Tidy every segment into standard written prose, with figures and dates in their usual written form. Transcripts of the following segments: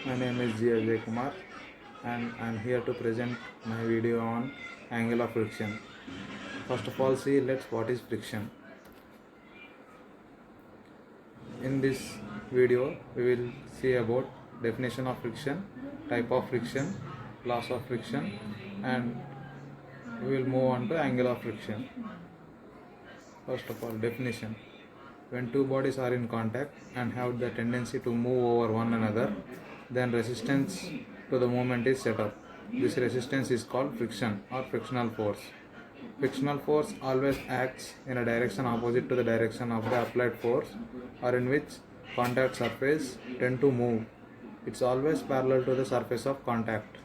My name is G. Ajay Kumar and I am here to present my video on angle of friction. First of all, see what is friction. In this video, we will see about definition of friction, type of friction, laws of friction, and we will move on to angle of friction. First of all, definition. When two bodies are in contact and have the tendency to move over one another, then resistance to the movement is set up. This resistance is called friction or frictional force. Frictional force always acts in a direction opposite to the direction of the applied force or in which contact surface tend to move. It's always parallel to the surface of contact.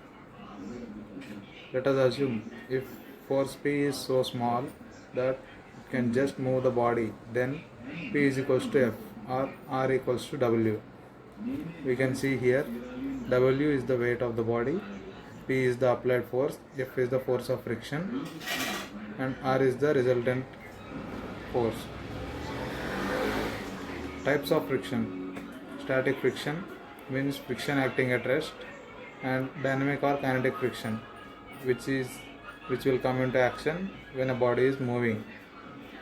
Let us assume if force P is so small that it can just move the body, then P is equals to F or R equals to W. We can see here W is the weight of the body, P is the applied force, F is the force of friction, and R is the resultant force. Types of friction. Static friction means friction acting at rest, and dynamic or kinetic friction, which will come into action when a body is moving.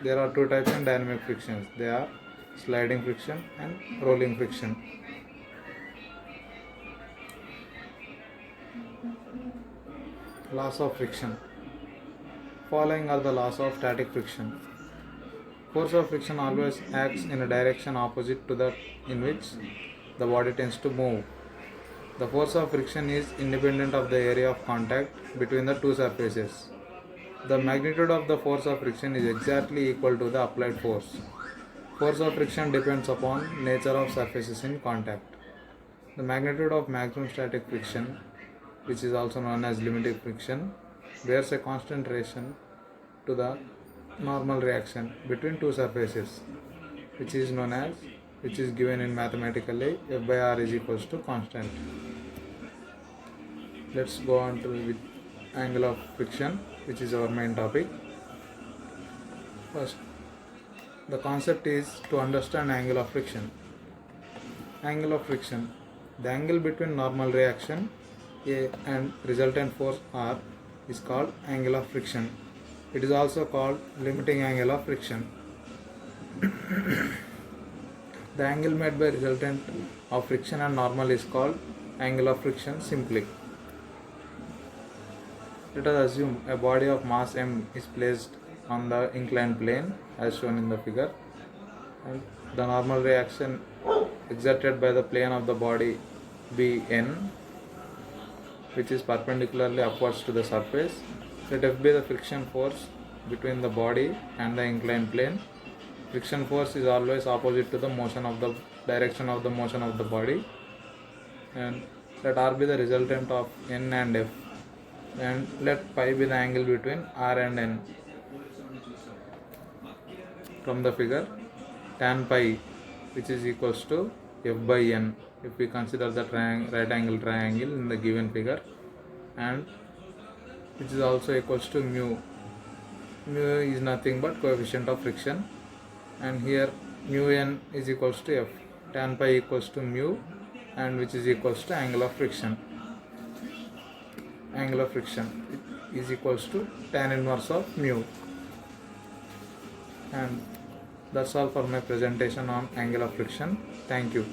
There are two types of dynamic frictions. They are sliding friction and rolling friction. Laws of friction. Following are the laws of static friction. Force of friction always acts in a direction opposite to that in which the body tends to move. The force of friction is independent of the area of contact between the two surfaces. The magnitude of the force of friction is exactly equal to the applied force. Force of friction depends upon nature of surfaces in contact. The magnitude of maximum static friction, which is also known as limiting friction, bears a constant relation to the normal reaction between two surfaces, which is given in mathematically F by R is equals to constant. Let's go on to with angle of friction, which is our main topic. First, the concept is to understand angle of friction. Angle of friction. The angle between normal reaction A and resultant force R is called angle of friction. It is also called limiting angle of friction. The angle made by resultant of friction and normal is called angle of friction simply. Let us assume a body of mass m is placed on the inclined plane as shown in the figure, and the normal reaction exerted by the plane of the body be n, which is perpendicularly upwards to the surface. Let F be the friction force between the body and the inclined plane. Friction force is always opposite to the direction of the motion of the body, and let R be the resultant of n and F, and let pi be the angle between R and n. From the figure, tan pi, which is equals to F by n, if we consider the right angle triangle in the given figure, and which is also equals to mu. Mu is nothing but coefficient of friction, and here mu n is equals to F. Tan pi equals to mu, and which is equals to angle of friction. Angle of friction is equals to tan inverse of mu. And that's all for my presentation on angle of friction. Thank you.